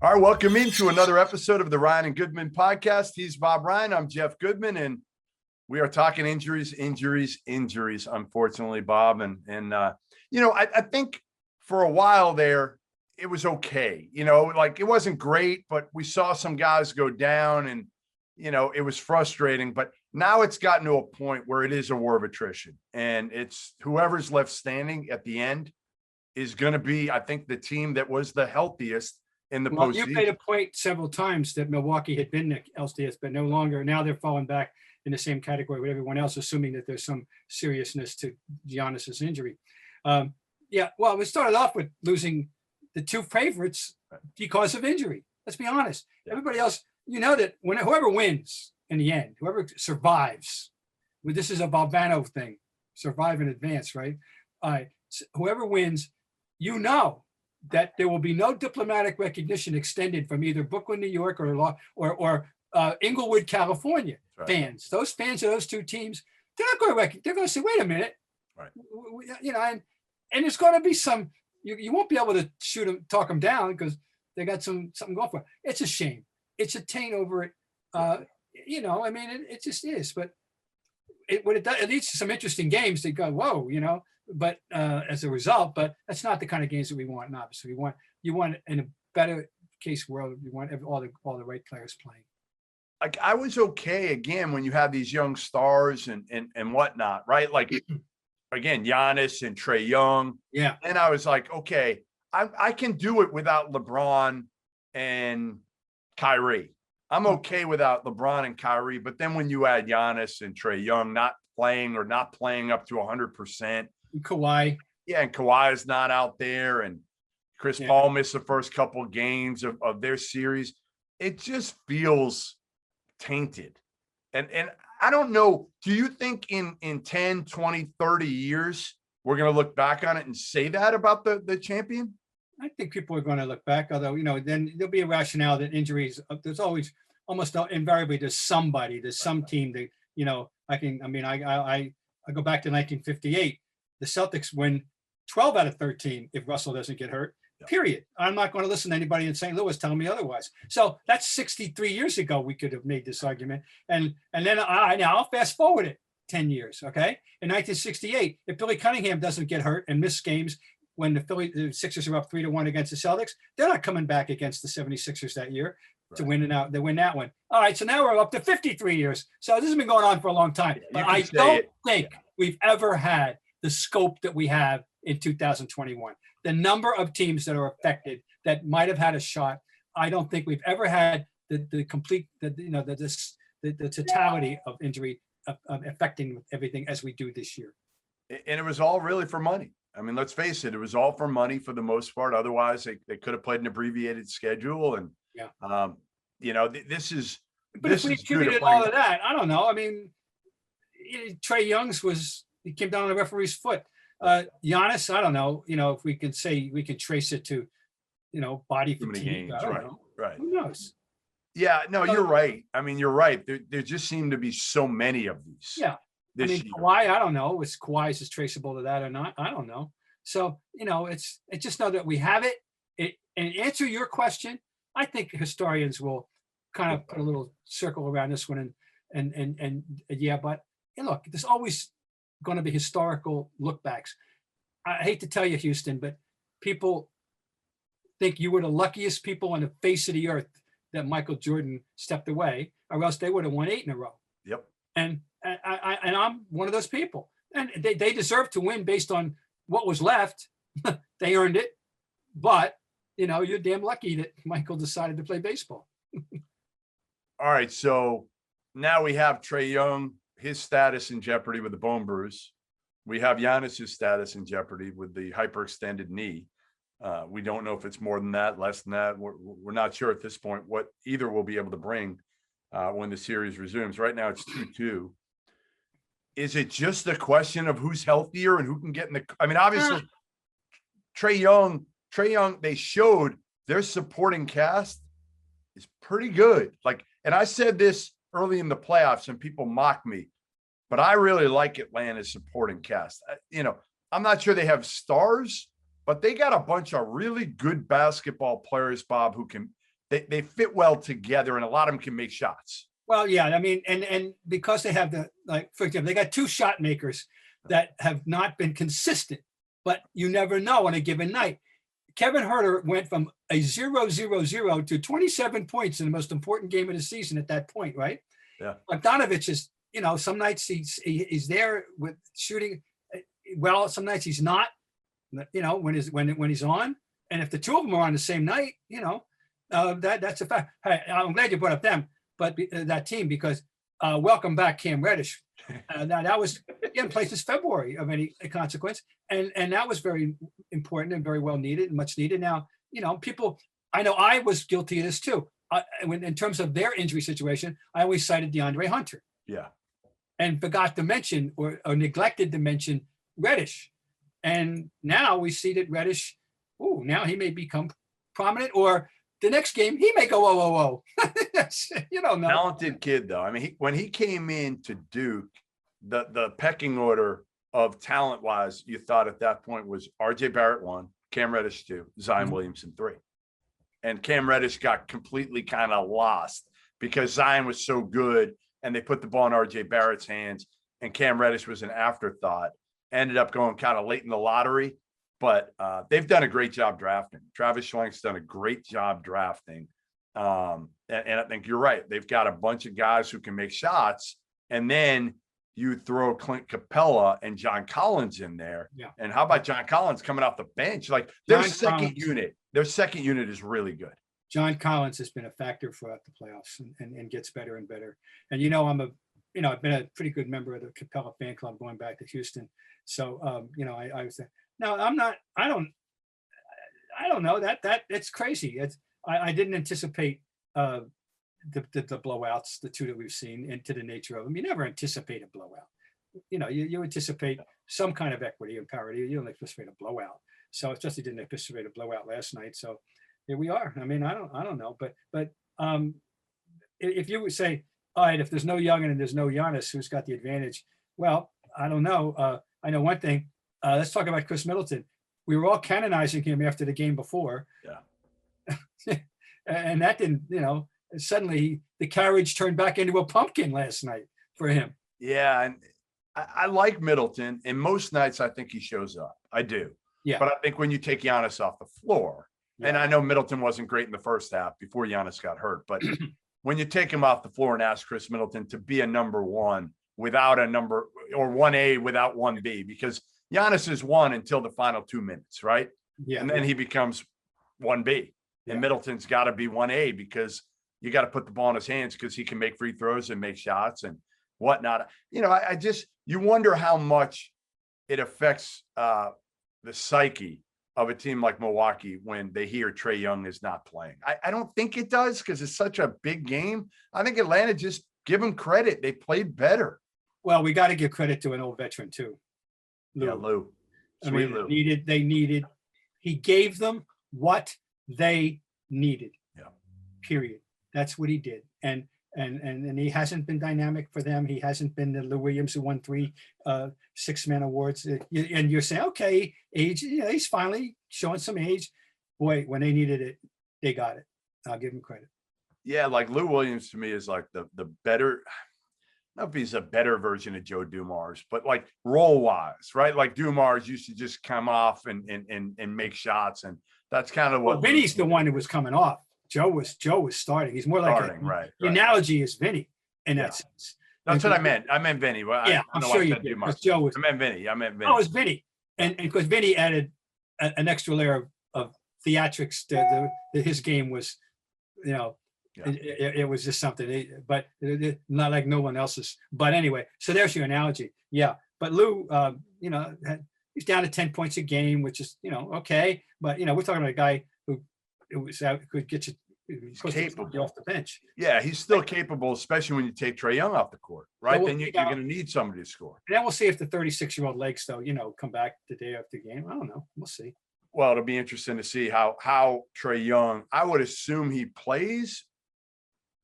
All right, welcome into another episode of the Ryan and Goodman podcast. He's Bob Ryan. I'm Jeff Goodman, and we are talking injuries, unfortunately, Bob. I think for a while there, it was okay. Like it wasn't great, but we saw some guys go down and, it was frustrating. But now it's gotten to a point where it is a war of attrition. And it's whoever's left standing at the end is going to be, I think, the team that was the healthiest in the postseason. You made a point several times that Milwaukee had been the LCS, but no longer. Now they're falling back in the same category with everyone else, assuming that there's some seriousness to Giannis's injury. Well, we started off with losing the two favorites because of injury. Let's be honest. Yeah. Everybody else, that whoever wins in the end, whoever survives, this is a Valvano thing, survive in advance, right? So whoever wins, that there will be no diplomatic recognition extended from either Brooklyn, New York, or Inglewood, California fans. Those fans of those two teams, they're not going to they're going to say, "Wait a minute," right? And there's going to be some. You won't be able to shoot them, talk them down because they got something going for it. It's a shame. It's a taint over it. It just is. But it leads to some interesting games. They go, whoa, But as a result, but that's not the kind of games that we want. And obviously, you want in a better case world, you want all the right players playing. Like I was okay again when you have these young stars and whatnot, right? Like again, Giannis and Trae Young. Yeah. And I was like, okay, I can do it without LeBron and Kyrie. I'm okay without LeBron and Kyrie, but then when you add Giannis and Trae Young not playing up to 100%. Kawhi. Yeah, and Kawhi is not out there, and Chris Paul missed the first couple of games of their series. It just feels tainted. And I don't know, do you think in 10, 20, 30 years, we're going to look back on it and say that about the champion? I think people are going to look back, although, then there'll be a rationale that injuries, there's always almost invariably there's some team that, I go back to 1958. The Celtics win 12 out of 13 if Russell doesn't get hurt, period. I'm not going to listen to anybody in St. Louis telling me otherwise. So that's 63 years ago we could have made this argument. And then I'll fast forward it 10 years, okay? In 1968, if Billy Cunningham doesn't get hurt and miss games when the Sixers are up 3-1 against the Celtics, they're not coming back against the 76ers that year to win they win that one. All right, so now we're up to 53 years. So this has been going on for a long time. But I don't think we've ever had the scope that we have in 2021. The number of teams that are affected that might have had a shot, I don't think we've ever had the complete, the totality of injury affecting everything as we do this year. And it was all really for money. I mean, let's face it, it was all for money for the most part. Otherwise, they could have played an abbreviated schedule. And, this is. But if we attributed all of that, I don't know. I mean, Trae Young's he came down on the referee's foot. Giannis, I don't know. If we can say we can trace it to, body fatigue. I don't know. Right. Who knows? Yeah, no, you're right. I mean, you're right. There just seem to be so many of these. Yeah. Kawhi, I don't know. Is Kawhi's traceable to that or not? I don't know. So, it's just know that we have it. And answer your question, I think historians will kind of put a little circle around this one but look, there's always going to be historical look backs. I hate to tell you, Houston, but people think you were the luckiest people on the face of the earth that Michael Jordan stepped away, or else they would have won 8 in a row. Yep. And I'm one of those people. And they deserve to win based on what was left. They earned it. But, you're damn lucky that Michael decided to play baseball. All right. So now we have Trae Young, his status in jeopardy with the bone bruise. We have Giannis's status in jeopardy with the hyperextended knee. We don't know if it's more than that, less than that. We're not sure at this point what either will be able to bring when the series resumes. Right now it's 2-2. Is it just a question of who's healthier and who can get in the? I mean, obviously, Trae Young. They showed their supporting cast is pretty good. And I said this early in the playoffs, and people mock me, but I really like Atlanta's supporting cast. I'm not sure they have stars, but they got a bunch of really good basketball players, Bob, who can they fit well together, and a lot of them can make shots. Well, yeah, I mean, and because they have for example, they got two shot makers that have not been consistent, but you never know on a given night. Kevin Huerter went from a 0-0-0 to 27 points in the most important game of the season at that point, right? Yeah. Bogdanovich is, some nights he's there with shooting well, some nights he's not, when he's on. And if the two of them are on the same night, that's a fact. Hey, I'm glad you brought up them, but that team, because welcome back Cam Reddish. Now that was in place since February of any consequence, and that was very important and very well needed and much needed. Now, people, I know I was guilty of this too. In terms of their injury situation, I always cited DeAndre Hunter. Yeah. And forgot to mention or neglected to mention Reddish. And now we see that Reddish, now he may become prominent, or the next game he may go, oh. You don't know. Talented kid, though. I mean, when he came in to Duke, the pecking order of talent-wise, you thought at that point was R.J. Barrett 1, Cam Reddish 2, Zion Williamson 3. And Cam Reddish got completely kind of lost because Zion was so good, and they put the ball in R.J. Barrett's hands, and Cam Reddish was an afterthought. Ended up going kind of late in the lottery, but they've done a great job drafting. Travis Schlenk's done a great job drafting. And I think you're right. They've got a bunch of guys who can make shots, and then you throw Clint Capella and John Collins in there. Yeah. And how about John Collins coming off the bench? Like their second unit is really good. John Collins has been a factor throughout the playoffs and gets better and better. And I've been a pretty good member of the Capella fan club going back to Houston. So I was no, I'm not. I don't know that it's crazy. I didn't anticipate the blowouts, the two that we've seen, into the nature of them. You never anticipate a blowout. You anticipate some kind of equity and parity. You don't anticipate a blowout. So especially didn't anticipate a blowout last night. So here we are. I mean, I don't know, but if you would say, all right, if there's no Young and there's no Giannis, who's got the advantage? Well, I don't know. I know one thing. Let's talk about Khris Middleton. We were all canonizing him after the game before. Yeah. And that didn't, suddenly the carriage turned back into a pumpkin last night for him. Yeah. And I like Middleton, and most nights I think he shows up. I do. Yeah. But I think when you take Giannis off the floor, and I know Middleton wasn't great in the first half before Giannis got hurt, but when you take him off the floor and ask Khris Middleton to be a number one without a number, or 1A without 1B, because Giannis is 1 until the final 2 minutes, right? Yeah. And then he becomes 1B. Yeah. And Middleton's got to be 1A because you got to put the ball in his hands because he can make free throws and make shots and whatnot. You wonder how much it affects the psyche of a team like Milwaukee when they hear Trae Young is not playing. I don't think it does because it's such a big game. I think Atlanta, just give them credit. They played better. Well, we got to give credit to an old veteran too. Lew. Yeah, Lew. Sweet Lew. He gave them what they needed. Yeah. Period. That's what he did. And he hasn't been dynamic for them. He hasn't been the Lou Williams who won 3 six-man awards. And you're saying, okay, age, he's finally showing some age. Boy, when they needed it, they got it. I'll give him credit. Yeah, like Lou Williams to me is like the better, not if he's a better version of Joe Dumars, but like role-wise, right? Like Dumars used to just come off and make shots, and that's kind of what Vinny's the one who was coming off. Joe was starting. He's more like the analogy is Vinny in that sense. That's what I meant. I meant Vinny. Well, yeah, I'm sure you did. I meant Vinny. Oh, it was Vinny. And because Vinny added an extra layer of theatrics to his game was, it was just something, but not like no one else's. But anyway, so there's your analogy. Yeah. But Lou, he's down to 10 points a game, which is, okay. But, we're talking about a guy who could get you capable off the bench. Yeah, he's still capable, especially when you take Trae Young off the court, right? So then you're going to need somebody to score. And then we'll see if the 36-year-old legs, though, come back the day after the game. I don't know. We'll see. Well, it'll be interesting to see how Trae Young, I would assume he plays.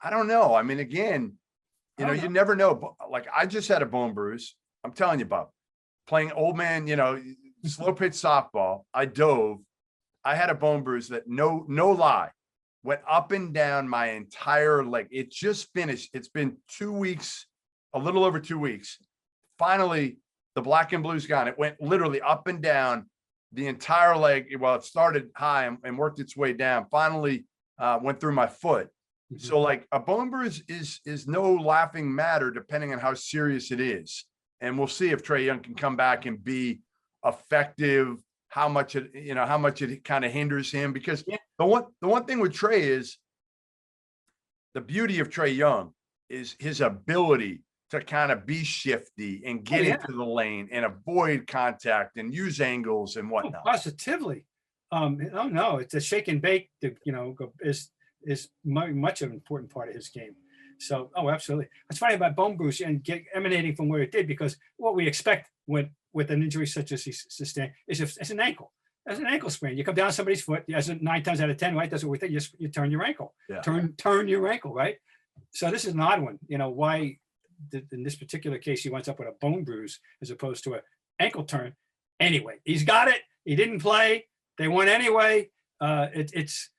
I don't know. I mean, again, you never know. But like, I just had a bone bruise. I'm telling you, Bob, playing old man, slow pitch softball. I dove. I had a bone bruise that no lie went up and down my entire leg. It just finished. It's been 2 weeks, a little over 2 weeks. Finally, the black and blue's gone. It went literally up and down the entire leg. Well, it started high and worked its way down. Finally, went through my foot. Mhm. So like a bone bruise is no laughing matter depending on how serious it is. And we'll see if Trae Young can come back and be effective, how much it kind of hinders him. Because the one thing with Trae is the beauty of Trae Young is his ability to kind of be shifty and get into the lane and avoid contact and use angles and whatnot. Positively. Oh no, it's a shake and bake that, is much of an important part of his game. So, absolutely. It's funny about bone bruise and emanating from where it did, because what we expect with an injury such as he sustained is if it's an ankle. As an ankle sprain, you come down somebody's foot, as 9 times out of 10, right? That's what we think. You turn your ankle, turn your ankle, right? So this is an odd one. Why in this particular case he winds up with a bone bruise as opposed to an ankle turn? Anyway, he's got it. He didn't play. They won anyway. It's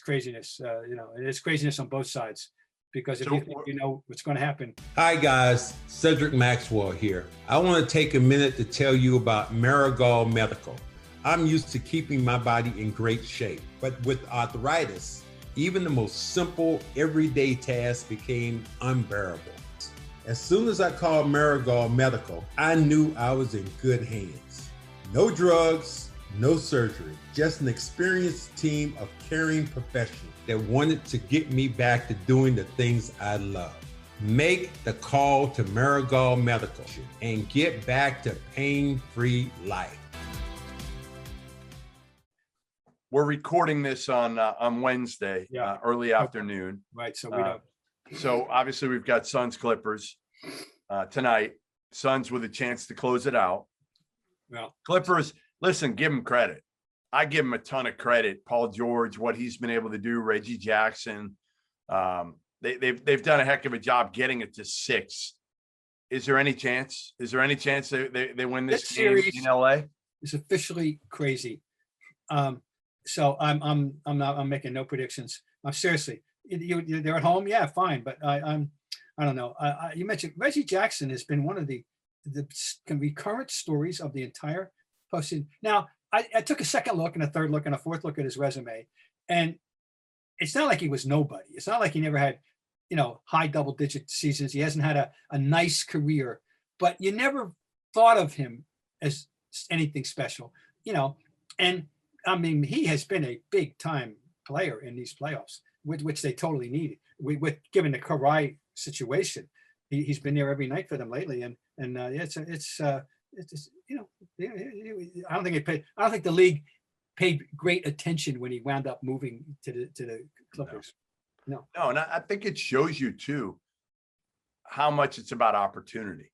craziness. It's craziness on both sides, because if you think you know what's going to happen. Hi guys, Cedric Maxwell here. I want to take a minute to tell you about Marigold Medical. I'm used to keeping my body in great shape, but with arthritis, even the most simple everyday tasks became unbearable. As soon as I called Marigold Medical, I knew I was in good hands. No drugs, no surgery, just an experienced team of caring professionals that wanted to get me back to doing the things I love. Make the call to Marigold Medical and get back to pain-free life. We're recording this on Wednesday, early afternoon. Right, so we don't. So obviously we've got Suns Clippers tonight. Suns with a chance to close it out. Well, Clippers, listen, give them credit. I give him a ton of credit. Paul George, what he's been able to do, Reggie Jackson. They've done a heck of a job getting it to 6. Is there any chance? Is there any chance they win this game in LA? It's officially crazy. So I'm making no predictions. Seriously, they're at home, yeah, fine, but I don't know. You mentioned Reggie Jackson has been one of the recurrent stories of the entire postseason. Now, I took a second look and a third look and a fourth look at his resume, and it's not like he was nobody. It's not like he never had, high double-digit seasons. He hasn't had a nice career, but you never thought of him as anything special, And I mean, he has been a big-time player in these playoffs, which they totally needed. With given the Kawhi situation, he's been there every night for them lately, and it's I don't think the league paid great attention when he wound up moving to the Clippers. No, and I think it shows you too how much it's about opportunity,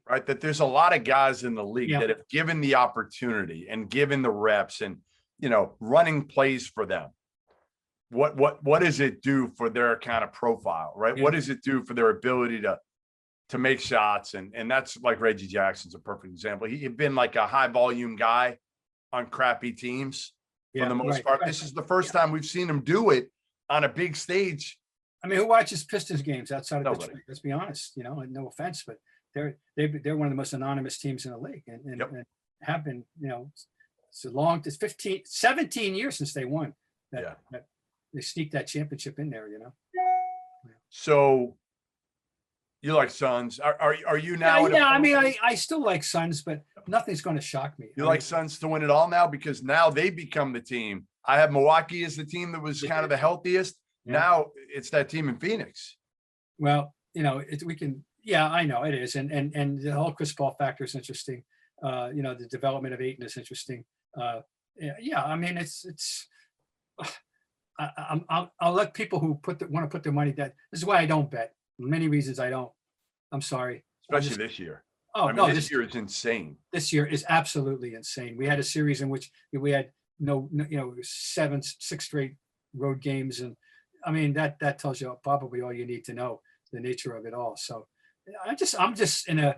right? That there's a lot of guys in the league that have given the opportunity and given the reps and running plays for them. What does it do for their kind of profile, right? What does it do for their ability to make shots? And that's like Reggie Jackson's a perfect example. He had been like a high volume guy on crappy teams for the most part. This is the first time we've seen him do it on a big stage. I mean, who watches Pistons games outside of Nobody. Detroit? Let's be honest, and no offense, but they're one of the most anonymous teams in the league, and have been, it's 17 years since they won. That they sneaked that championship in there, So you like Suns? Are you now? I mean, I still like Suns, but nothing's going to shock me. You like Suns to win it all now, because now they become the team. I have Milwaukee as the team that was kind of the healthiest. Yeah. Now it's that team in Phoenix. Well, we can. Yeah, I know it is, and the whole Chris Paul factor is interesting. The development of Ayton is interesting. I mean, it's. I'll let people who want to put their money down. This is why I don't bet. Many reasons I don't. I'm sorry. Especially this year. Oh, no, this year is insane. This year is absolutely insane. We had a series in which we had no 6 straight road games, and I mean that tells you probably all you need to know, the nature of it all. So I'm just in a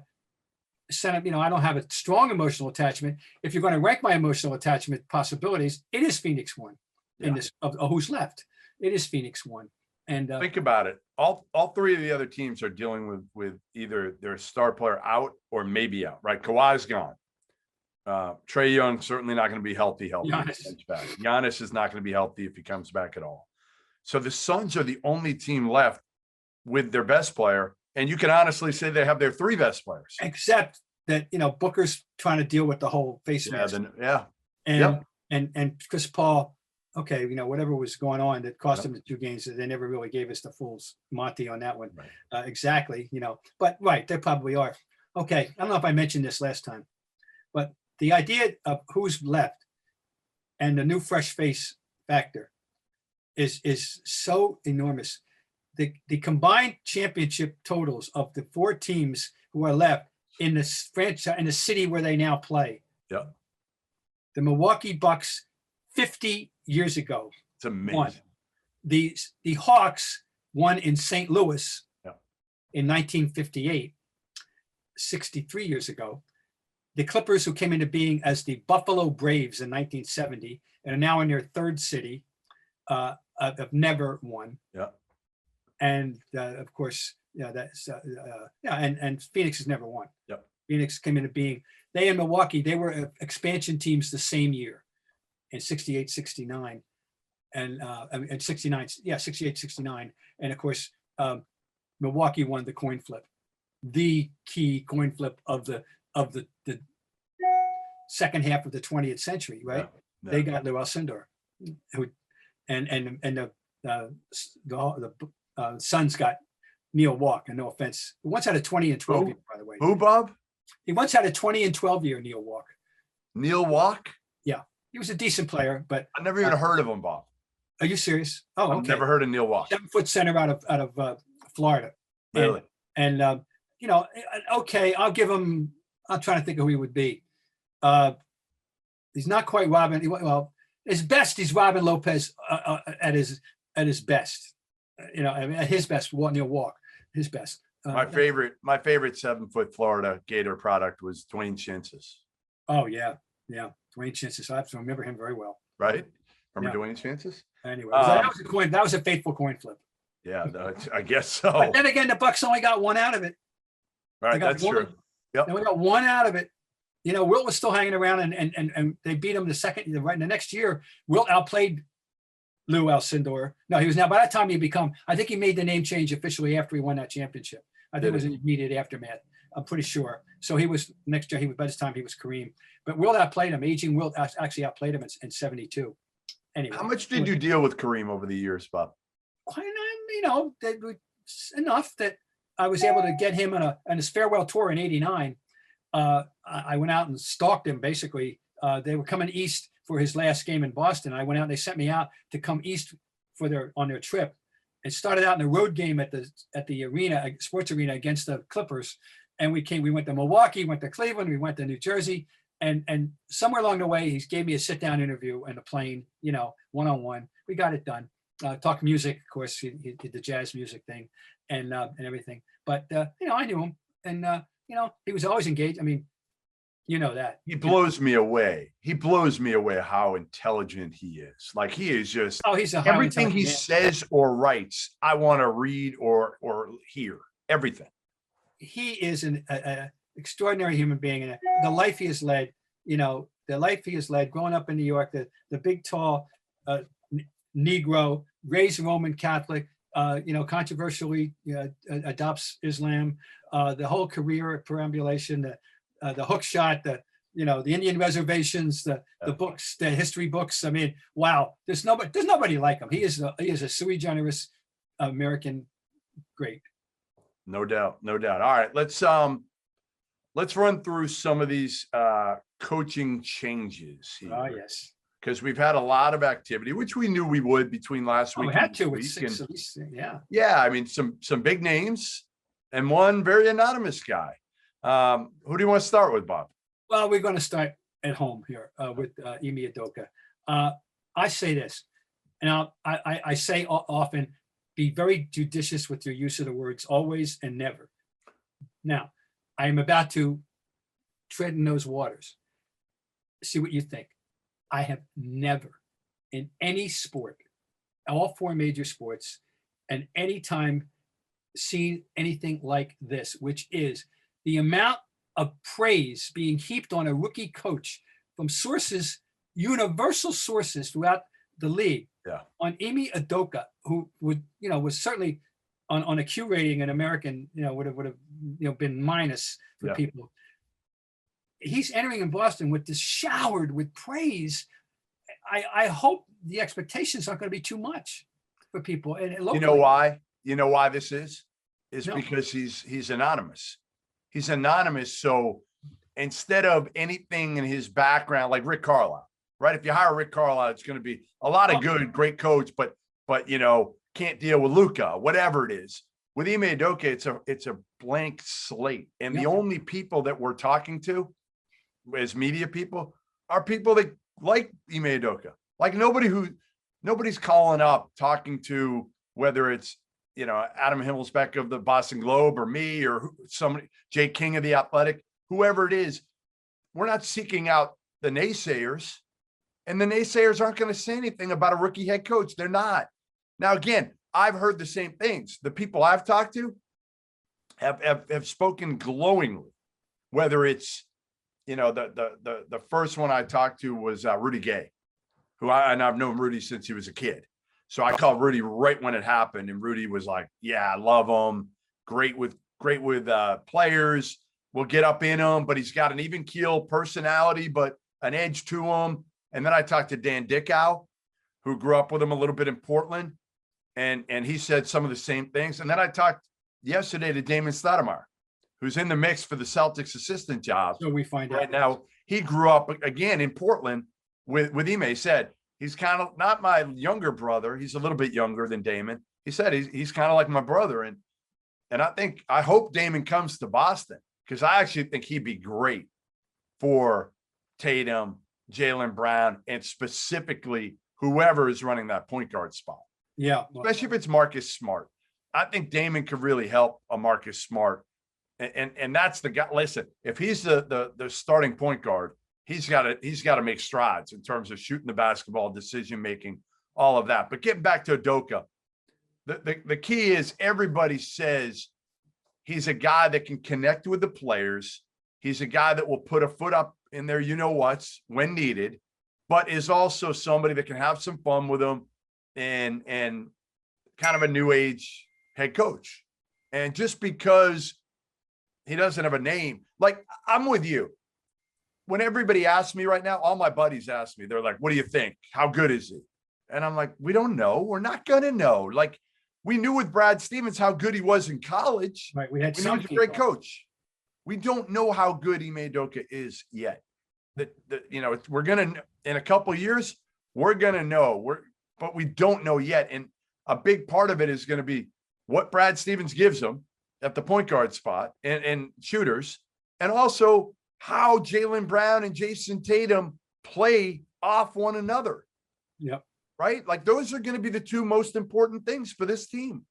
sense, I don't have a strong emotional attachment. If you're going to rank my emotional attachment possibilities, it is Phoenix 1 in this of who's left. It is Phoenix 1. And think about it. All three of the other teams are dealing with either their star player out or maybe out, right? Kawhi's gone. Trae Young certainly not going to be healthy. Giannis is not going to be healthy if he comes back at all. So the Suns are the only team left with their best player, and you can honestly say they have their three best players. Except that, you know, Booker's trying to deal with the whole face mask. And Chris Paul, okay, you know, whatever was going on that cost him the 2 games, they never really gave us the full Monty on that one. Right. Exactly, you know, but right, they probably are. Okay, I don't know if I mentioned this last time, but the idea of who's left and the new fresh face factor is so enormous. The combined championship totals of the 4 teams who are left in this franchise, in the city where they now play. Yeah. The Milwaukee Bucks 50 years ago. It's amazing. Won. The Hawks won in St. Louis in 1958, 63 years ago. The Clippers, who came into being as the Buffalo Braves in 1970 and are now in their 3rd city, have never won. Yeah. And of course, and Phoenix has never won. Yep. Phoenix came into being. They and Milwaukee, they were expansion teams the same year in 68, 69. And 69, 68, 69. And of course, Milwaukee won the coin flip, the key coin flip of the second half of the 20th century, right? Yeah. They got Lew Alcindor, who and the Suns got Neil Walk, and no offense. He once had a 20 and 12 year, by the way. Who, Bob? He once had a 20 and 12 year, Neil Walk. Neil Walk? Yeah. He was a decent player, but I never even heard of him, Bob. Are you serious? Oh, okay. I've never heard of Neil Walk. 7-foot center out of Florida. Really? And you know, okay, I'll give him. I'm trying to think of who he would be. He's not quite Robin. Well, his best, he's Robin Lopez at his best. You know, I mean, at his best, Neil Walk, his best. My favorite 7-foot Florida Gator product was Dwayne Chances. Oh yeah, Dwayne Chances. I remember him very well. Right? Remember Dwayne Chances? Anyway, that was a coin. That was a faithful coin flip. Yeah, I guess so. But then again, the Bucks only got one out of it. Right, that's true. Yep. And we got one out of it. You know, Wilt was still hanging around, and they beat him the next year. Wilt outplayed Lew Alcindor. No, he was now, by that time I think he made the name change officially after he won that championship. I think it was an immediate aftermath. I'm pretty sure. So he was, next year, by this time he was Kareem. But Wilt outplayed him. Aging Wilt actually outplayed him in 72. Anyway. How much did you deal with Kareem over the years, Bob? Quite, you know, enough that I was able to get him on his farewell tour in 89. I went out and stalked him, basically. They were coming east for his last game in Boston. I went out, they sent me out to come east on their trip. It started out in a road game at the arena, sports arena, against the Clippers. And we went to Milwaukee, went to Cleveland, we went to New Jersey. And somewhere along the way, he gave me a sit-down interview in a plane, you know, one-on-one. We got it done. Talk music, of course, he did the jazz music thing and everything. But, you know, I knew him. And, you know, he was always engaged. I mean, you know that. He blows me away. He blows me away how intelligent he is. Like, he is just, he's everything he says or writes, I want to read or hear. Everything. He is an extraordinary human being. And the life he has led, you know, growing up in New York, the big, tall Negro, raised Roman Catholic, you know, controversially adopts Islam, the whole career perambulation, the hook shot, the Indian reservations, the books, the history books. I mean, wow, there's nobody like him. He is a sui generis American great. No doubt. All right, let's run through some of these coaching changes here. Oh, yes. Because we've had a lot of activity, which we knew we would between last week. We had to with 6 of these, yeah. Yeah, I mean, some big names and one very anonymous guy. Who do you want to start with, Bob? Well, we're going to start at home here with Ime Udoka. I say this, and I say often, be very judicious with your use of the words always and never. Now, I am about to tread in those waters. See what you think. I have never, in any sport, all four major sports, and anytime seen anything like this, which is the amount of praise being heaped on a rookie coach from sources, universal sources throughout the league, on Ime Udoka, who was certainly on a Q rating in American, would have been minus for people. He's entering in Boston with this showered with praise. I hope the expectations aren't going to be too much for people. And you know why? You know why this is? No. Because he's anonymous. He's anonymous. So instead of anything in his background, like Rick Carlisle, right? If you hire Rick Carlisle, it's going to be a lot of good, great coach, but can't deal with Luka, whatever it is. With Ime Udoka, it's a blank slate. And the only people that we're talking to as media people are people that like Ime Udoka. Like nobody's calling up talking to, whether it's Adam Himmelsbeck of the Boston Globe or me or somebody, Jay King of the Athletic, whoever it is. We're not seeking out the naysayers, and the naysayers aren't going to say anything about a rookie head coach. They're not. Now, again, I've heard the same things. The people I've talked to have spoken glowingly, whether it's, the first one I talked to was Rudy Gay, I've known Rudy since he was a kid. So I called Rudy right when it happened, and Rudy was like, "Yeah, I love him. Great with players. We'll get up in him, but he's got an even keel personality, but an edge to him." And then I talked to Dan Dickau, who grew up with him a little bit in Portland, and he said some of the same things. And then I talked yesterday to Damon Stoudemire, who's in the mix for the Celtics assistant job. So we find out right now. He grew up again in Portland with Ime. He said he's kind of not my younger brother. He's a little bit younger than Damon. He said he's kind of like my brother. And I hope Damon comes to Boston, because I actually think he'd be great for Tatum, Jaylen Brown, and specifically whoever is running that point guard spot. Yeah. Especially if it's Marcus Smart. I think Damon could really help a Marcus Smart. And that's the guy. Listen, if he's the starting point guard, he's got to make strides in terms of shooting the basketball, decision making, all of that. But getting back to Udoka, the key is everybody says he's a guy that can connect with the players. He's a guy that will put a foot up in their what's when needed, but is also somebody that can have some fun with them and kind of a new age head coach. And just because he doesn't have a name, like I'm with you. When everybody asks me right now, all my buddies ask me, they're like, "What do you think? How good is he?" And I'm like, "We don't know. We're not going to know." Like we knew with Brad Stevens how good he was in college. Right. We knew he was a great coach. We don't know how good Ime Udoka is yet. We're going to, in a couple of years, we're going to know. But we don't know yet. And a big part of it is going to be what Brad Stevens gives him at the point guard spot and shooters, and also how Jaylen Brown and Jason Tatum play off one another. Yep. Right? Like those are going to be the two most important things for this team.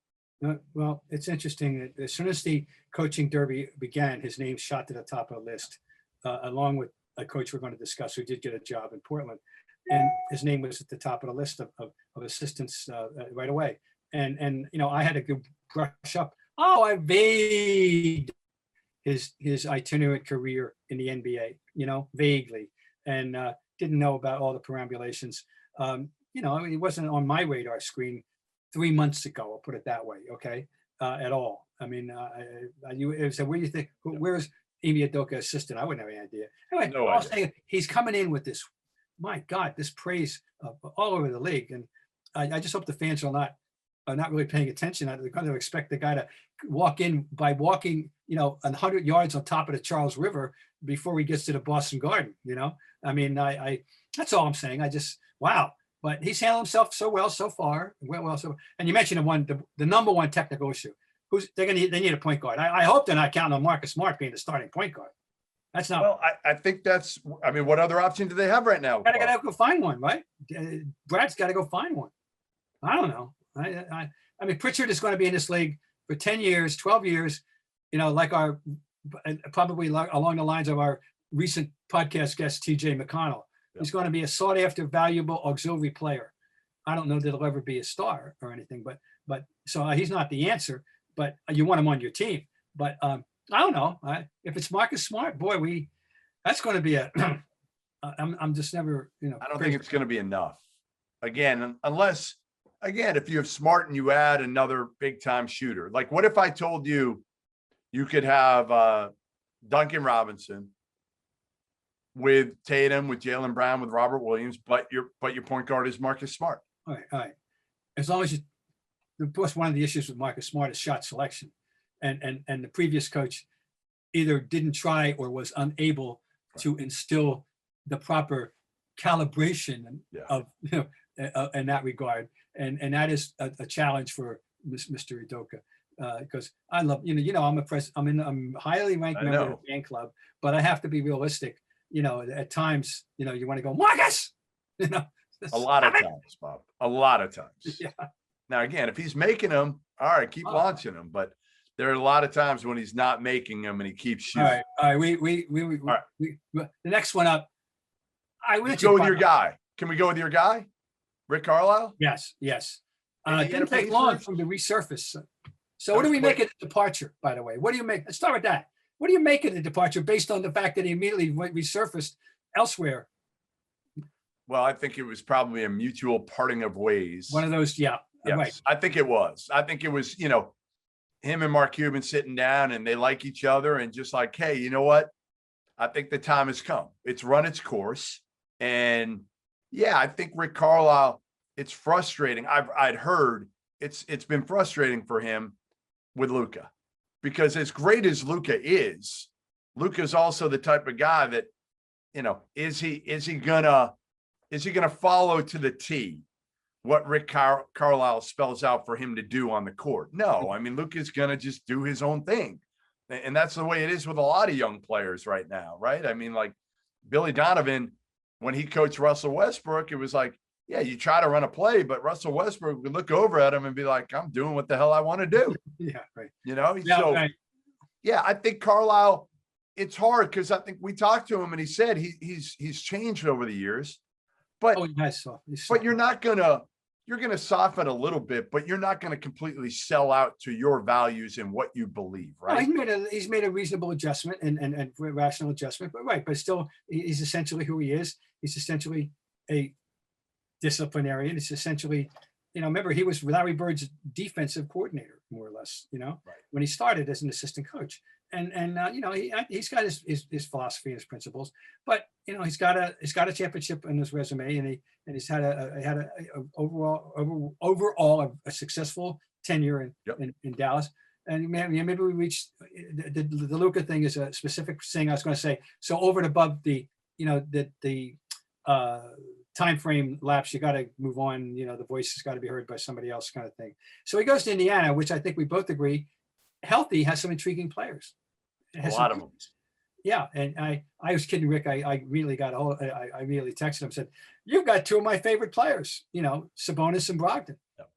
Well, it's interesting that as soon as the coaching derby began, his name shot to the top of the list, along with a coach we're going to discuss who did get a job in Portland. And his name was at the top of the list of assistants right away. And I had to brush up. Oh, I vagued his itinerant career in the NBA, vaguely, and didn't know about all the perambulations. It wasn't on my radar screen 3 months ago. I'll put it that way. Okay, at all. I mean, you said, "Where do you think? Where's Ime Udoka assistant?" I wouldn't have any idea. Anyway, No I'll idea. say he's coming in with this. My God, this praise all over the league, and I just hope the fans are not really paying attention. They're going to expect the guy to walk in by walking, 100 yards on top of the Charles River before he gets to the Boston Garden. I mean, I that's all I'm saying. Wow. But he's handled himself so well so far. And you mentioned the number one technical issue. They need a point guard. I hope they're not counting on Marcus Smart being the starting point guard. That's not. Well, I think what other option do they have right now? Gotta go find one, right? Brad's got to go find one. I don't know. I mean, Pritchard is going to be in this league for 10 years, 12 years, like probably along the lines of our recent podcast guest, TJ McConnell. He's going to be a sought after, valuable auxiliary player. I don't know that he'll ever be a star or anything, but so he's not the answer, but you want him on your team. But I don't know. If it's Marcus Smart, boy, that's going to be a, I'm just never, I don't think it's going to be enough. Again, unless, again, if you have Smart and you add another big time shooter, like what if I told you you could have Duncan Robinson with Tatum, with Jaylen Brown, with Robert Williams, but your point guard is Marcus Smart. All right. As long as of course, one of the issues with Marcus Smart is shot selection, and the previous coach either didn't try or was unable to instill the proper calibration of in that regard, and that is a challenge for Mr. Udoka. Because I love, I'm a highly ranked member of the fan club, but I have to be realistic. At times, you want to go, Marcus, a lot of times, Bob, a lot of times. Yeah. Now, again, if he's making them, all right, keep launching them. But there are a lot of times when he's not making them and he keeps shooting. All right. The next one up. Let's go with your guy. Can we go with your guy, Rick Carlisle? Yes. It didn't take long from the resurface. So what do we make of the departure, by the way? What do you make? Let's start with that. What do you make of the departure based on the fact that he immediately resurfaced elsewhere? Well, I think it was probably a mutual parting of ways. One of those, yeah. Yes, right. I think it was, him and Mark Cuban sitting down and they like each other and just like, hey, you know what? I think the time has come. It's run its course. And yeah, I think Rick Carlisle, it's frustrating. I'd heard it's been frustrating for him with Luka, because as great as Luka is also the type of guy that, is he gonna follow to the T what Rick Carlisle spells out for him to do on the court? No, I mean, Luka's gonna just do his own thing. And that's the way it is with a lot of young players right now, right? I mean, like Billy Donovan, when he coached Russell Westbrook, it was like, yeah, you try to run a play, but Russell Westbrook would look over at him and be like, I'm doing what the hell I want to do. Yeah, right. Yeah, I think Carlisle, it's hard because I think we talked to him and he said he's changed over the years. But, but you're going to soften a little bit, but you're not going to completely sell out to your values and what you believe, right? No, he's made a reasonable adjustment and rational adjustment, but still, he's essentially who he is. He's essentially a disciplinarian. It's essentially, remember, he was Larry Bird's defensive coordinator, more or less, when he started as an assistant coach. And he's got his philosophy and his principles, but he's got a championship in his resume, and he's had a overall a successful tenure in Dallas. And maybe we reached the Luka thing is a specific thing I was going to say. So over and above the time frame lapse, you got to move on. The voice has got to be heard by somebody else, kind of thing. So he goes to Indiana, which I think we both agree, healthy, has some intriguing players. A lot of them. Yeah, and I was kidding, Rick. I really got I immediately texted him, said, "You've got two of my favorite players, Sabonis and Brogdon." Yep.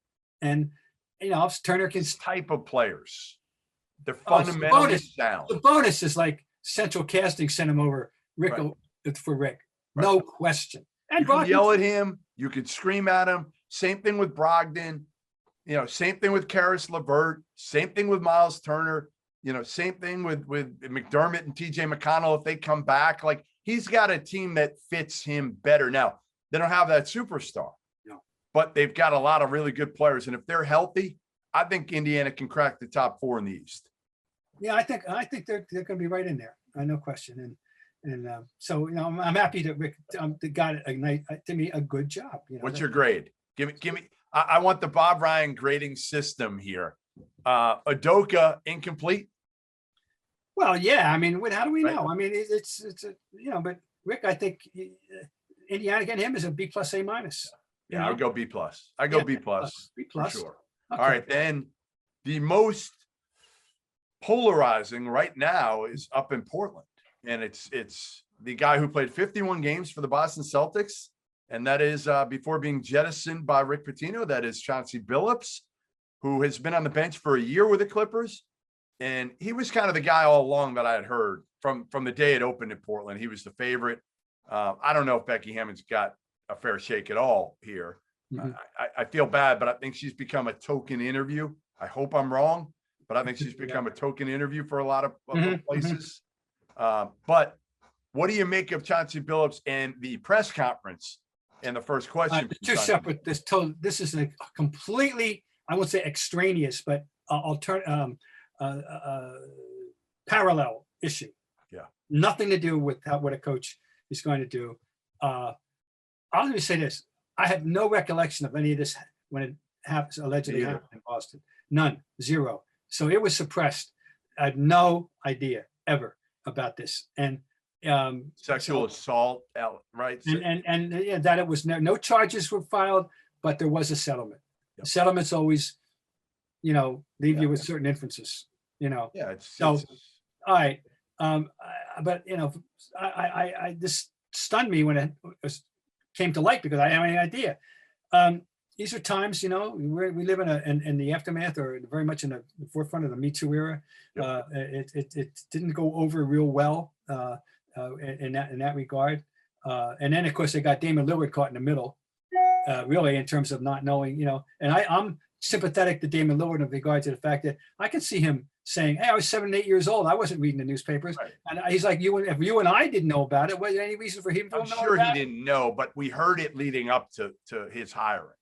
And Turner can type of players. They're fundamentally sound. Sabonis is like Central Casting sent him over Rick for Rick, no question. And you can yell at him, you could scream at him. Same thing with Brogdon. Same thing with Karis LeVert. Same thing with Miles Turner. Same thing with McDermott and TJ McConnell. If they come back, like he's got a team that fits him better. Now, they don't have that superstar, but they've got a lot of really good players. And if they're healthy, I think Indiana can crack the top 4 in the East. Yeah, I think they're going to be right in there. No question. And so, I'm happy that Rick got to me a good job. What's your grade? Give me. I want the Bob Ryan grading system here. Udoka incomplete. Well, yeah. I mean, how do we know? I mean, it's but Rick, I think Indiana getting him is a B+ A-. Yeah, I would go B+. I go B+. B+. For sure. Okay. All right, then the most polarizing right now is up in Portland, and it's the guy who played 51 games for the Boston Celtics, and that is before being jettisoned by Rick Pitino. That is Chauncey Billups, who has been on the bench for a year with the Clippers. And he was kind of the guy all along that I had heard from the day it opened in Portland. He was the favorite. I don't know if Becky Hammond's got a fair shake at all here. Mhm. I feel bad, but I think she's become a token interview. I hope I'm wrong, but I think she's become a token interview for a lot of places. But what do you make of Chauncey Billups and the press conference and the first question? Two separate. This is a completely, I won't say extraneous, but parallel issue. Yeah. Nothing to do with what a coach is going to do. I'll just say this. I have no recollection of any of this when it allegedly happened in Boston. None, zero. So it was suppressed. I had no idea ever about this. And sexual assault, right? And yeah, that it was no charges were filed, but there was a settlement. Yep. Settlements always, leave you with certain inferences. Yeah. All right. But I this stunned me when it came to light because I have any idea. These are times, we live in the aftermath or very much in the forefront of the Me Too era. Yep. It didn't go over real well in that regard. And then of course they got Damian Lillard caught in the middle, really in terms of not knowing, and I'm sympathetic to Damian Lillard in regard to the fact that I can see him saying, "Hey, I was 7 and 8 years old. I wasn't reading the newspapers." Right. And he's like, if you and I didn't know about it, was there any reason for him to know about it? I'm sure he didn't know, but we heard it leading up to his hiring.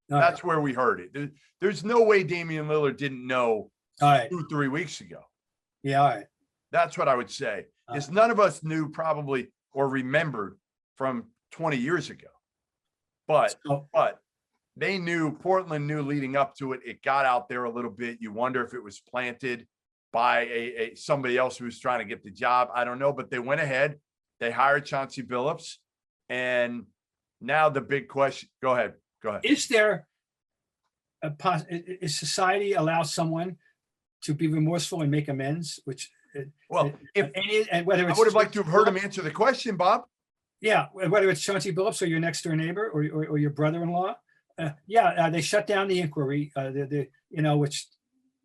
That's where we heard it. There's no way Damian Lillard didn't know 2-3 weeks ago. Yeah, all right. That's what I would say. Is none of us knew probably or remembered from 20 years ago. But they knew, Portland knew leading up to it. It got out there a little bit. You wonder if it was planted by somebody else who was trying to get the job. I don't know, but they went ahead. They hired Chauncey Billups. And now the big question, go ahead. Is there is society allow someone to be remorseful and make amends? Which, whether it's, I would have liked to have heard him answer the question, Bob. Yeah, whether it's Chauncey Billups or your next door neighbor or your brother-in-law. They shut down the inquiry. Which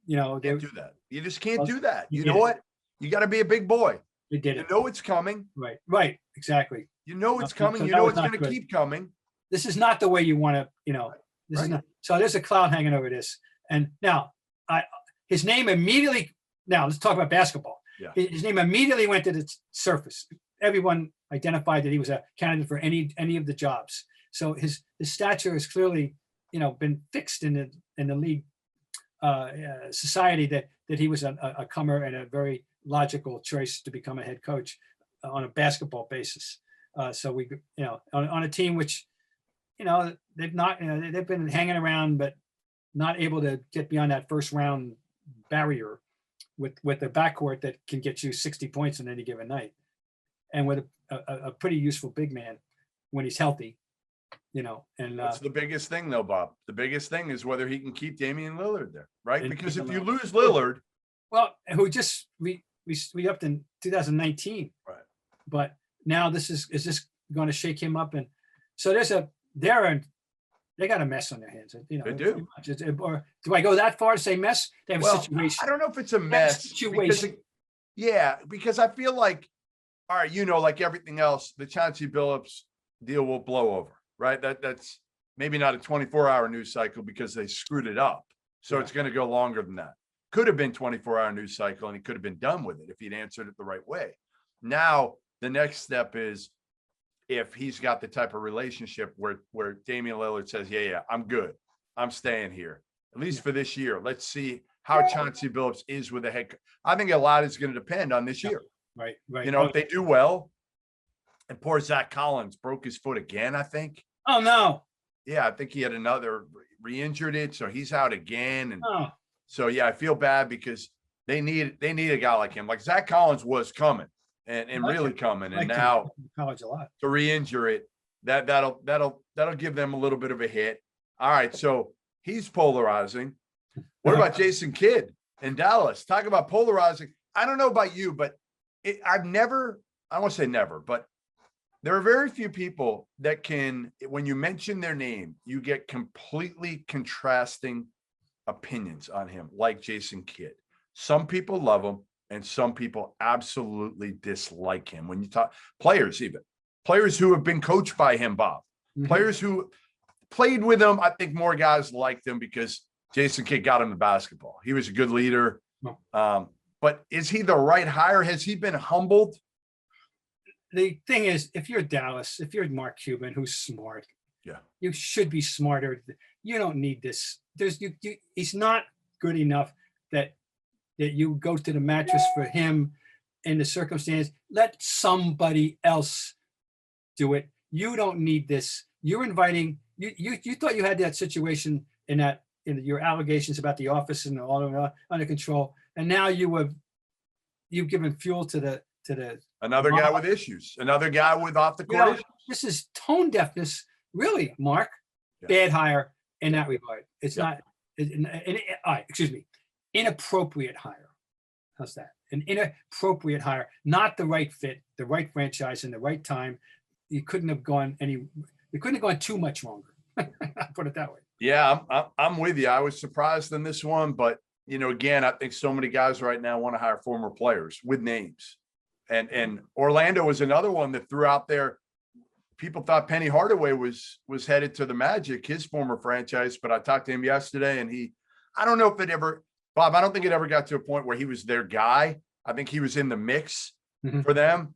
they can't do that. You just can't do that. You know what? You got to be a big boy. They did. You know it's coming. Right. Exactly. You know it's coming. You know it's going to keep coming. This is not the way you want to. This is not. So there's a cloud hanging over this. And now, his name immediately. Now let's talk about basketball. Yeah. His name immediately went to the surface. Everyone identified that he was a candidate for any of the jobs. So his stature has clearly, been fixed in the league society that he was a comer and a very logical choice to become a head coach on a basketball basis. So we, on a team which, they've not, they've been hanging around, but not able to get beyond that first round barrier with a backcourt that can get you 60 points on any given night, and with a pretty useful big man when he's healthy. And that's the biggest thing, though, Bob. The biggest thing is whether he can keep Damian Lillard there, right? Because if you lose Lillard, well, who just we upped in 2019, right? But now is this going to shake him up? And so they got a mess on their hands. They do. Or do I go that far to say mess? They have a situation. I don't know if it's a mess. Situation. Because I feel like, all right, like everything else, the Chauncey Billups deal will blow over, right? That's maybe not a 24-hour news cycle because they screwed it up. So it's going to go longer than that. Could have been 24-hour news cycle, and he could have been done with it if he'd answered it the right way. Now, the next step is if he's got the type of relationship where Damian Lillard says, yeah, I'm good. I'm staying here, at least for this year. Let's see how Chauncey Billups is with the head coach. I think a lot is going to depend on this year. Right. If they do well, and poor Zach Collins broke his foot again, I think. Oh, no. Yeah, I think he had another re-injured it, so he's out again. And so, I feel bad because they need a guy like him. Like Zach Collins was coming and really coming, and now college a lot to re-injure it, that'll give them a little bit of a hit. All right, so he's polarizing. What about Jason Kidd in Dallas? Talk about polarizing. I don't know about you, but I won't say never, but there are very few people that can, when you mention their name, you get completely contrasting opinions on him, like Jason Kidd. Some people love him, and some people absolutely dislike him. When you talk players who have been coached by him, Bob, players who played with him. I think more guys liked him because Jason Kidd got him the basketball. He was a good leader. But is he the right hire? Has he been humbled? The thing is, if you're Dallas, if you're Mark Cuban, who's smart, Yeah, you should be smarter. You don't need this. He's not good enough that you go to the mattress for him in the circumstance. Let somebody else do it. You don't need this. You're inviting. You thought you had that situation in your allegations about the office and all of that under control, and now you've given fuel to the another guy with issues, another guy with off the court issues. This is tone deafness, really, Mark. Yeah. Bad hire in that regard. It's not. Excuse me, inappropriate hire. How's that? An inappropriate hire, not the right fit, the right franchise, in the right time. You couldn't have gone too much longer. I'll put it that way. Yeah, I'm with you. I was surprised in this one, but again, I think so many guys right now want to hire former players with names, and Orlando was another one that threw out there. People thought Penny Hardaway was headed to the Magic, his former franchise, but I talked to him yesterday, and I don't know if it ever, Bob, I don't think it ever got to a point where he was their guy. I think he was in the mix for them,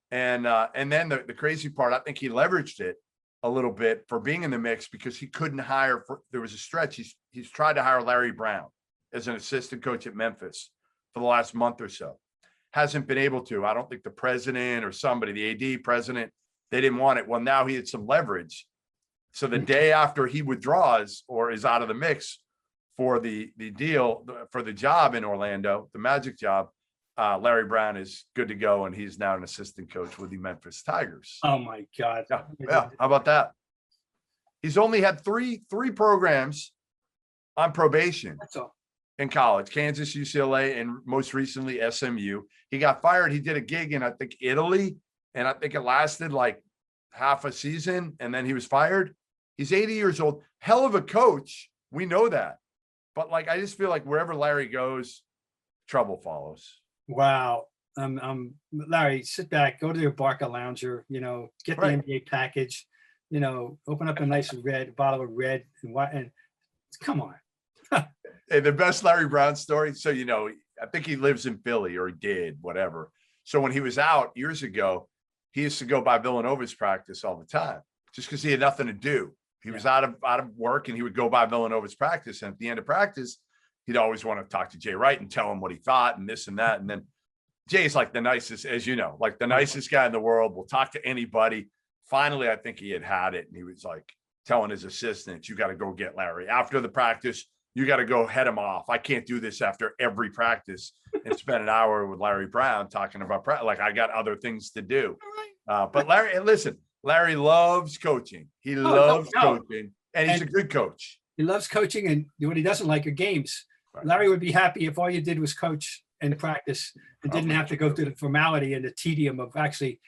and then the crazy part, I think he leveraged it a little bit for being in the mix because he couldn't hire. There was a stretch. He's tried to hire Larry Brown as an assistant coach at Memphis for the last month or so. Hasn't been able to. I don't think the president or somebody, the AD president, they didn't want it. Well, now he had some leverage. So the day after he withdraws or is out of the mix for the deal, for the job in Orlando, the Magic job, Larry Brown is good to go, and he's now an assistant coach with the Memphis Tigers. Oh my God! Yeah. How about that? He's only had three programs on probation. That's all. In college: Kansas, UCLA, and most recently SMU. He got fired. He did a gig in, I think, Italy, and I think it lasted like half a season, and then he was fired. He's 80 years old. Hell of a coach. We know that. But I just feel like wherever Larry goes, trouble follows. Wow. Larry, sit back, go to your Barca lounger, get the NBA package, open up a nice bottle of red and come on. Hey, the best Larry Brown story. So, I think he lives in Philly, or he did, whatever. So when he was out years ago, he used to go by Villanova's practice all the time just because he had nothing to do. He was out of work, and he would go by Villanova's practice. And at the end of practice, he'd always want to talk to Jay Wright and tell him what he thought and this and that. And then Jay's like the nicest, as you know, like the nicest guy in the world, will talk to anybody. Finally, I think he had it. And he was like telling his assistant, you got to go get Larry after the practice. You got to go head him off. I can't do this after every practice and spend an hour with Larry Brown talking about I got other things to do. But Larry, and listen, Larry loves coaching. He loves coaching, and he's a good coach. He loves coaching, and what he doesn't like are games. Right. Larry would be happy if all you did was coach and practice and didn't have to go through the formality and the tedium of actually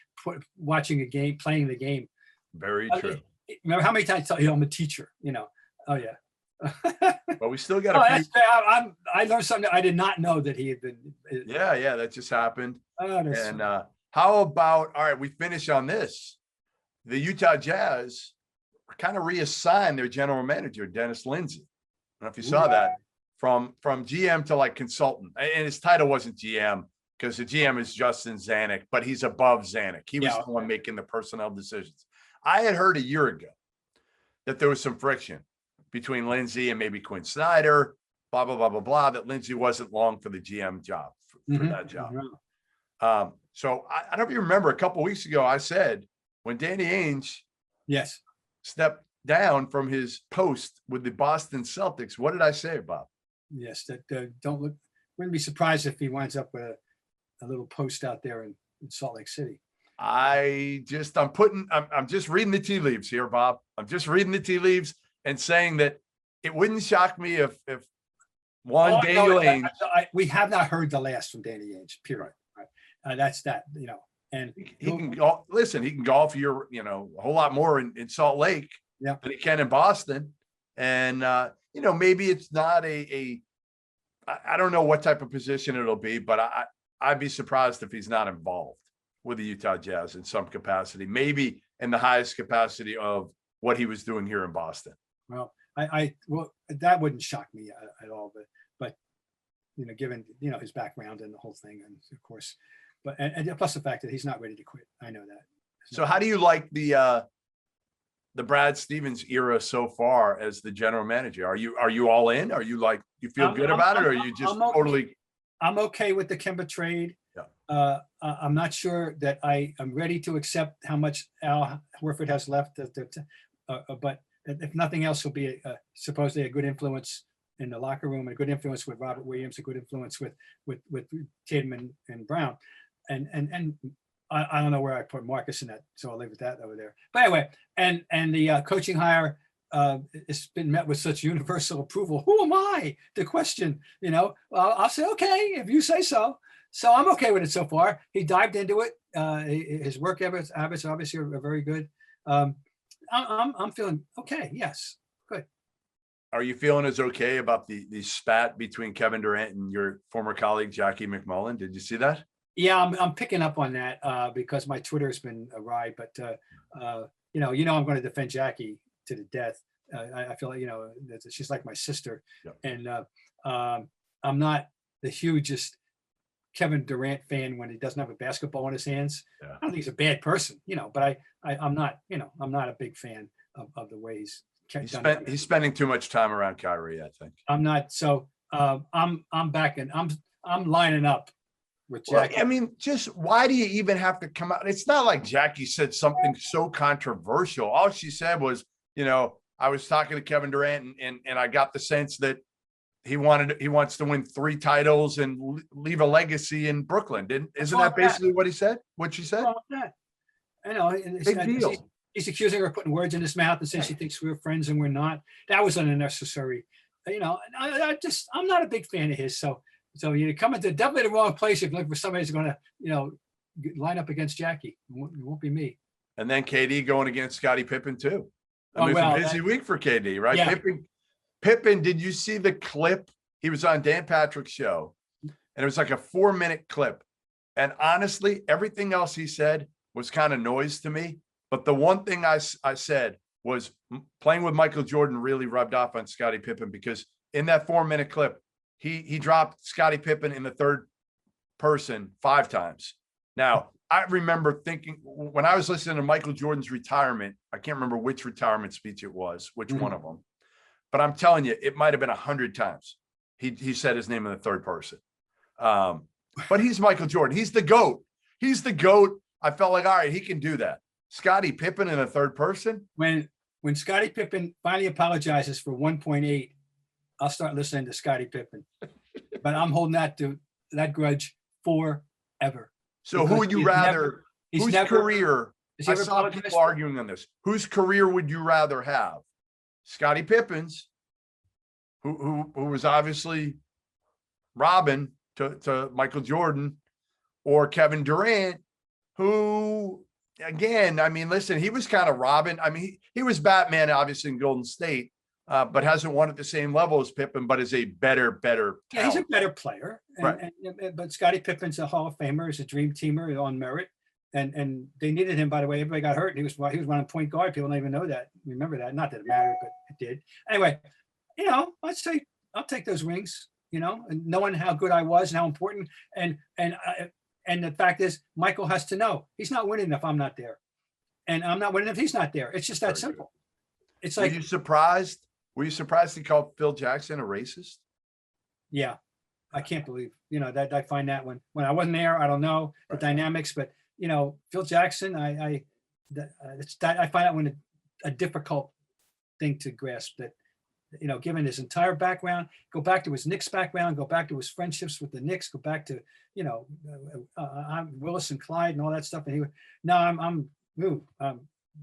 watching a game, playing the game. Very true. Remember how many times I tell you I'm a teacher, Oh yeah. But we still got I learned something I did not know that he had been. Yeah, that just happened. And how about, all right, we finish on this. The Utah Jazz kind of reassigned their general manager, Dennis Lindsey. I don't know if you saw that, from GM to consultant. And his title wasn't GM because the GM is Justin Zanuck, but he's above Zanuck. He was the one making the personnel decisions. I had heard a year ago that there was some friction between Lindsey and maybe Quinn Snyder, blah, blah, blah, blah, blah, that Lindsey wasn't long for the GM job, for that job. So I don't know if you remember, a couple of weeks ago, I said, when Danny Ainge stepped down from his post with the Boston Celtics, what did I say, Bob? Yes, that wouldn't be surprised if he winds up with a little post out there in Salt Lake City. I'm just reading the tea leaves here, Bob. I'm just reading the tea leaves and saying that it wouldn't shock me if Daniel Ainge. We have not heard the last from Danny Ainge, period. Right. That's that, and he can go. Listen, he can golf a whole lot more in Salt Lake than he can in Boston. And maybe it's not I don't know what type of position it'll be, but I'd be surprised if he's not involved with the Utah Jazz in some capacity, maybe in the highest capacity of what he was doing here in Boston. Well, well, that wouldn't shock me at all, but given his background and the whole thing, and of course, but and plus the fact that he's not ready to quit. I know that. So how do you like the Brad Stevens era so far as the general manager? Are you all in? Are you like, you feel good about it, or are you just totally? I'm okay with the Kemba trade. Yeah. I'm not sure that I am ready to accept how much Al Horford has left. But if nothing else, he'll be supposedly a good influence in the locker room, a good influence with Robert Williams, a good influence with Tatum and Brown, and I don't know where I put Marcus in that, so I'll leave it that over there. But anyway, and the coaching hire, it's been met with such universal approval. Who am I to question? Well, I'll say okay if you say so. So I'm okay with it so far. He dived into it. His work habits obviously are very good. I'm feeling okay. Yes, good. Are you feeling as okay about the spat between Kevin Durant and your former colleague Jackie McMullen? Did you see that? Yeah, I'm picking up on that because my Twitter has been awry. But I'm going to defend Jackie to the death. I feel like that she's like my sister, Yep. And I'm not the hugest Kevin Durant fan when he doesn't have a basketball in his hands. Yeah. I don't think he's a bad person, but I'm not a big fan of the way he's spending too much time around Kyrie, I think. I'm not. So I'm backing. I'm lining up with Jackie. Well, I mean, just why do you even have to come out? It's not like Jackie said something so controversial. All she said was, I was talking to Kevin Durant and I got the sense that he wants to win 3 titles and leave a legacy in Brooklyn. Isn't that basically what he said? What she said? I know. Big deal. He's accusing her of putting words in his mouth and saying she thinks we're friends and we're not. That was unnecessary. I'm not a big fan of his. So you come into definitely the wrong place if you look for somebody who's going to, line up against Jackie. It won't be me. And then KD going against Scottie Pippen too. It was a busy week for KD, right? Yeah. Pippen, did you see the clip? He was on Dan Patrick's show, and it was like a 4-minute clip. And honestly, everything else he said was kind of noise to me. But the one thing I said was playing with Michael Jordan really rubbed off on Scottie Pippen, because in that 4-minute clip, he dropped Scottie Pippen in the third person 5 times. Now, I remember thinking when I was listening to Michael Jordan's retirement, I can't remember which retirement speech it was, which one of them. But I'm telling you, it might have been 100 times. He said his name in the third person. But he's Michael Jordan. He's the GOAT. He's the GOAT. I felt like, all right, he can do that. Scottie Pippen in the third person. When Scottie Pippen finally apologizes for 1.8, I'll start listening to Scottie Pippen. But I'm holding that grudge forever. So who would you rather? Whose career? I saw people arguing on this. Whose career would you rather have? Scottie Pippen's, who was obviously Robin to Michael Jordan, or Kevin Durant, who, again, I mean, listen, he was kind of Robin. I mean, he was Batman, obviously, in Golden State, but hasn't won at the same level as Pippen, but is a better talent. Yeah, he's a better player. Right. But Scottie Pippen's a Hall of Famer. He's a dream teamer on merit. And they needed him, by the way. Everybody got hurt. He was running point guard. People don't even know that. Remember that. Not that it mattered, but it did. Anyway, I'd say I'll take those rings, and knowing how good I was and how important. And the fact is, Michael has to know he's not winning if I'm not there. And I'm not winning if he's not there. It's just that simple. It's like, Were you surprised he called Phil Jackson a racist? Yeah. I can't believe, that I find that when I wasn't there, I don't know the dynamics, but Phil Jackson, I find that one a difficult thing to grasp, that, given his entire background, go back to his Knicks background, go back to his friendships with the Knicks, go back to, Willis and Clyde and all that stuff. And I'm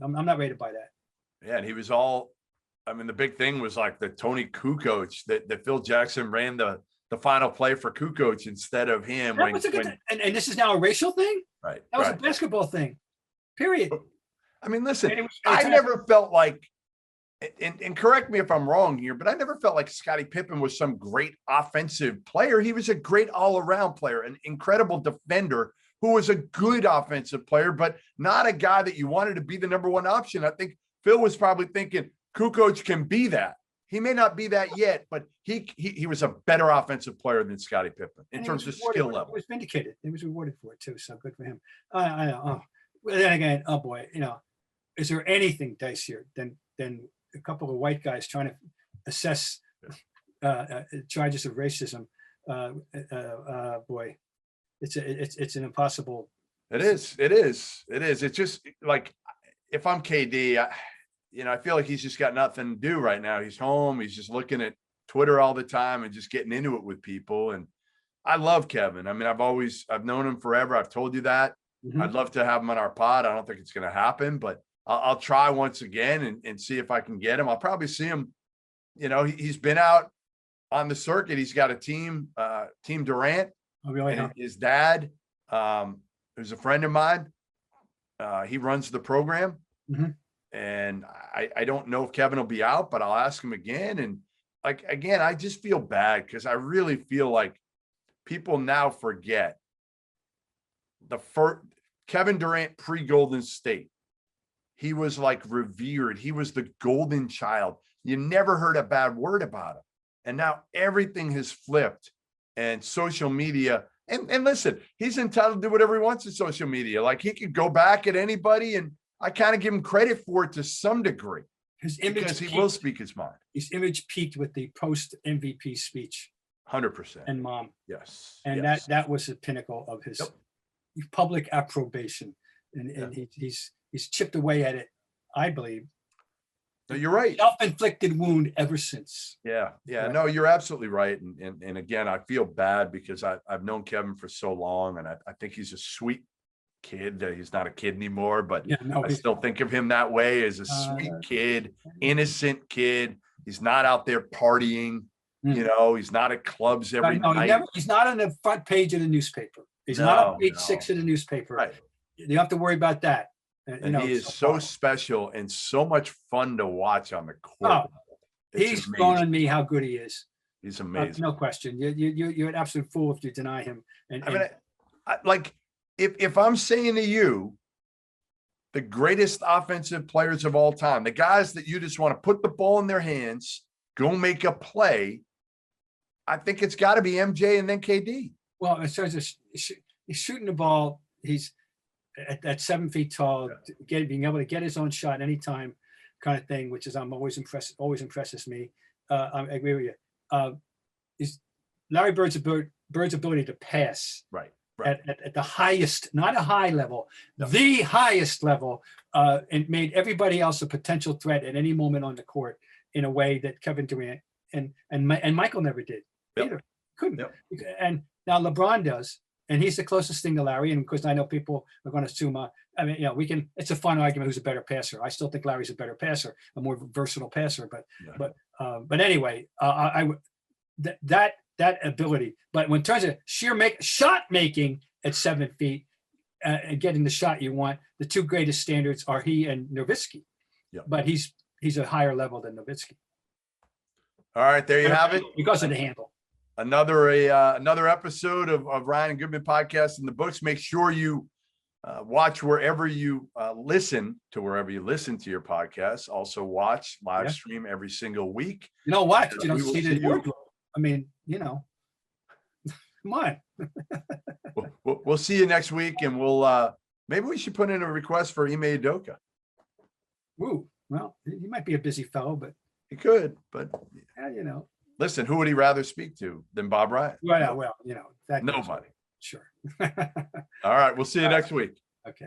not ready to buy that. Yeah. And he was the big thing was like the Tony Kukoc that Phil Jackson ran the final play for Kukoc instead of him. And this is now a racial thing? Right. That was a basketball thing, period. I mean, listen, I never felt like, and correct me if I'm wrong here, but I never felt like Scottie Pippen was some great offensive player. He was a great all-around player, an incredible defender who was a good offensive player, but not a guy that you wanted to be the number one option. I think Phil was probably thinking Kukoc can be that. He may not be that yet, but he was a better offensive player than Scottie Pippen in terms of skill level. He was vindicated. He was rewarded for it too. So good for him. Well, then again, oh boy, is there anything dicier than a couple of white guys trying to assess charges of racism? Boy, it's an impossible. It is. It's just like, if I'm KD, I feel like he's just got nothing to do right now. He's home. He's just looking at Twitter all the time and just getting into it with people. And I love Kevin. I mean, I've known him forever. I've told you that. Mhm. I'd love to have him on our pod. I don't think it's going to happen, but I'll try once again and see if I can get him. I'll probably see him. He's been out on the circuit. He's got a team, Team Durant. Oh, really? And his dad, who's a friend of mine, he runs the program. Mhm. And I don't know if Kevin will be out, but I'll ask him again. And again, I just feel bad because I really feel like people now forget the first Kevin Durant pre-Golden State. He was like revered. He was the golden child. You never heard a bad word about him. And now everything has flipped, and social media. And listen, he's entitled to do whatever he wants in social media. Like, he could go back at anybody, and I kind of give him credit for it to some degree. His image because he peaked. will speak his mind. His image peaked with the post MVP speech 100%. and mom. Yes. And yes. that was the pinnacle of his public approbation. And he's chipped away at it, I believe. No, you're right. Self-inflicted wound ever since. Yeah. Right. No, you're absolutely right. And again, I feel bad because I've known Kevin for so long, and I think he's a sweet kid. He's not a kid anymore, but I still think of him that way, as a sweet kid, innocent kid. He's not out there partying. He's not at clubs every night. He's not on the front page of the newspaper. He's not on page 6 of the newspaper. Right. You don't have to worry about that. And he is so special and so much fun to watch on the court. He's grown on me how good he is. He's amazing. No question. You're an absolute fool if you deny him. If I'm saying to you, the greatest offensive players of all time, the guys that you just want to put the ball in their hands, go make a play, I think it's got to be MJ and then KD. Well, as far as he's shooting the ball, he's at 7 feet tall, being able to get his own shot anytime, kind of thing, which is always impresses me. I agree with you. Is Larry Bird's ability to pass right. At the highest, not a high level, the highest level, and made everybody else a potential threat at any moment on the court in a way that Kevin Durant and Michael never did either. Couldn't. And now LeBron does. And he's the closest thing to Larry. And of course, I know people are going to assume, it's a fun argument who's a better passer. I still think Larry's a better passer, a more versatile passer. But anyway, that ability. But when in terms of sheer shot making at 7 feet and getting the shot you want, the two greatest standards are he and Nowitzki. Yeah. But he's a higher level than Nowitzki. All right, there you have it. Because of the handle. Another episode of Ryan and Goodman podcast in the books. Make sure you watch wherever you listen to your podcasts. Also watch live stream every single week. Watch. You don't see the wardrobe. I mean, come on. We'll see you next week, and we'll maybe we should put in a request for Ime Udoka. Ooh, well, he might be a busy fellow, but he could. But listen, who would he rather speak to than Bob Bryant? Well, nobody. Sure. All right, we'll see you next week. Okay.